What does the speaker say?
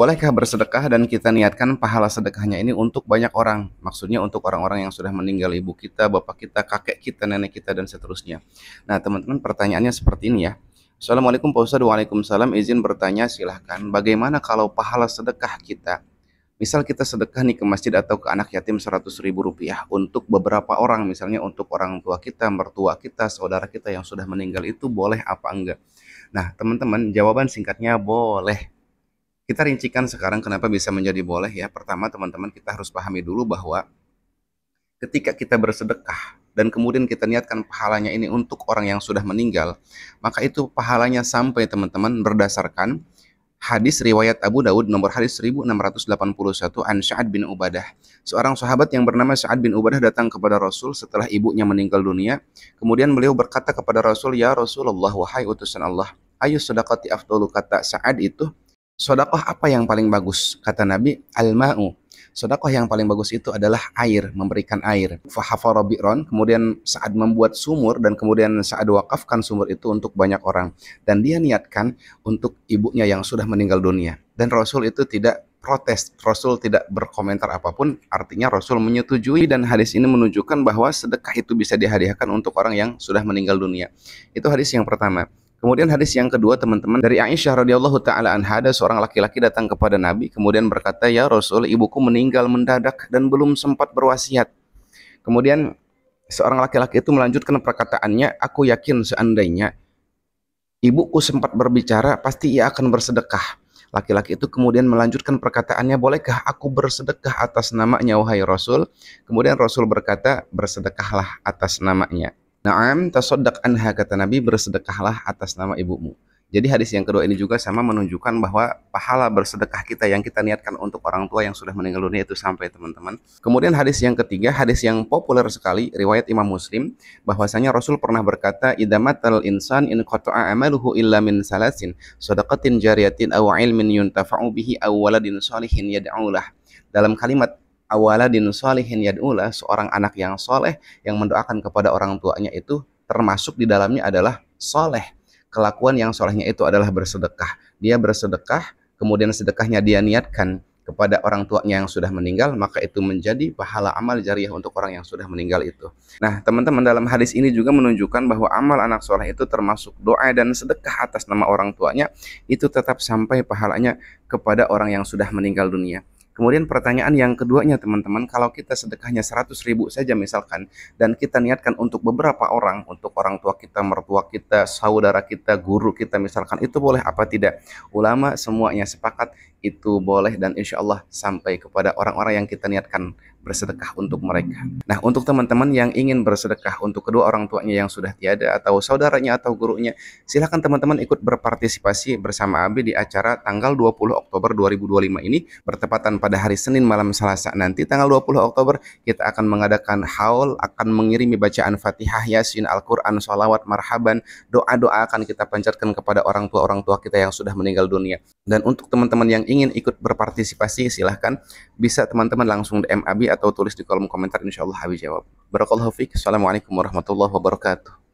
Bolehkah bersedekah dan kita niatkan pahala sedekahnya ini untuk banyak orang? Maksudnya untuk orang-orang yang sudah meninggal, ibu kita, bapak kita, kakek kita, nenek kita, dan seterusnya. Nah, teman-teman, pertanyaannya seperti ini ya. Assalamualaikum Pak Ustadz. Waalaikumsalam. Izin bertanya, silahkan. Bagaimana kalau pahala sedekah kita? Misal kita sedekah nih ke masjid atau ke anak yatim 100.000 rupiah untuk beberapa orang, misalnya untuk orang tua kita, mertua kita, saudara kita yang sudah meninggal, itu boleh apa enggak? Nah, teman-teman, jawaban singkatnya boleh. Kita rincikan sekarang kenapa bisa menjadi boleh ya. Pertama, teman-teman, kita harus pahami dulu bahwa ketika kita bersedekah dan kemudian kita niatkan pahalanya ini untuk orang yang sudah meninggal, maka itu pahalanya sampai, teman-teman, berdasarkan hadis riwayat Abu Daud nomor hadis 1681 an Sa'ad bin Ubadah. Seorang sahabat yang bernama Sa'ad bin Ubadah datang kepada Rasul setelah ibunya meninggal dunia. Kemudian beliau berkata kepada Rasul, "Ya Rasulullah, wahai utusan Allah, ayu sedekati afdalu." Kata Sa'ad itu, "Sedekah apa yang paling bagus?" Kata Nabi, "Al-ma'u." Sedekah yang paling bagus itu adalah air, memberikan air. Fahafara bi'ron, kemudian Sa'ad membuat sumur dan kemudian Sa'ad wakafkan sumur itu untuk banyak orang. Dan dia niatkan untuk ibunya yang sudah meninggal dunia. Dan Rasul itu tidak protes, Rasul tidak berkomentar apapun, artinya Rasul menyetujui, dan hadis ini menunjukkan bahwa sedekah itu bisa dihadiahkan untuk orang yang sudah meninggal dunia. Itu hadis yang pertama. Kemudian hadis yang kedua, teman-teman, dari Aisyah radhiyallahu taala anha, ada seorang laki-laki datang kepada Nabi kemudian berkata, "Ya Rasul, ibuku meninggal mendadak dan belum sempat berwasiat." Kemudian seorang laki-laki itu melanjutkan perkataannya, "Aku yakin seandainya ibuku sempat berbicara, pasti ia akan bersedekah." Laki-laki itu kemudian melanjutkan perkataannya, "Bolehkah aku bersedekah atas namanya, wahai Rasul?" Kemudian Rasul berkata, "Bersedekahlah atas namanya." Naam, tasaddaq anha, kata Nabi, bersedekahlah atas nama ibumu. Jadi hadis yang kedua ini juga sama, menunjukkan bahwa pahala bersedekah kita yang kita niatkan untuk orang tua yang sudah meninggal dunia itu sampai, teman-teman. Kemudian hadis yang ketiga, hadis yang populer sekali, riwayat Imam Muslim, bahwasanya Rasul pernah berkata, "Idza matal insan in qata'a amaluhu illa min salasin, shadaqatin jariyatin aw ilmin yuntafa'u bihi aw waladin shalihin yad'u lah." Dalam kalimat awaladin sholihin yad'ula, seorang anak yang soleh yang mendoakan kepada orang tuanya, itu termasuk di dalamnya adalah soleh. Kelakuan yang solehnya itu adalah bersedekah. Dia bersedekah, kemudian sedekahnya dia niatkan kepada orang tuanya yang sudah meninggal, maka itu menjadi pahala amal jariah untuk orang yang sudah meninggal itu. Nah, teman-teman, dalam hadis ini juga menunjukkan bahwa amal anak soleh itu termasuk doa dan sedekah atas nama orang tuanya, itu tetap sampai pahalanya kepada orang yang sudah meninggal dunia. Kemudian pertanyaan yang keduanya, teman-teman, kalau kita sedekahnya 100.000 saja misalkan, dan kita niatkan untuk beberapa orang, untuk orang tua kita, mertua kita, saudara kita, guru kita misalkan, itu boleh apa tidak? Ulama semuanya sepakat itu boleh, dan insya Allah sampai kepada orang-orang yang kita niatkan bersedekah untuk mereka. Nah, untuk teman-teman yang ingin bersedekah untuk kedua orang tuanya yang sudah tiada, atau saudaranya atau gurunya, silahkan teman-teman ikut berpartisipasi bersama Abi di acara tanggal 20 Oktober 2025 ini, bertepatan pada hari Senin malam Selasa nanti tanggal 20 Oktober, kita akan mengadakan haul, akan mengirimi bacaan Fatihah, Yasin, Al-Quran, sholawat, marhaban, doa-doa akan kita panjatkan kepada orang tua kita yang sudah meninggal dunia. Dan untuk teman-teman yang ingin ikut berpartisipasi, silahkan bisa teman-teman langsung DM Abi atau tulis di kolom komentar, insya Allah Abi jawab. Barakallahu fiik. Assalamualaikum warahmatullahi wabarakatuh.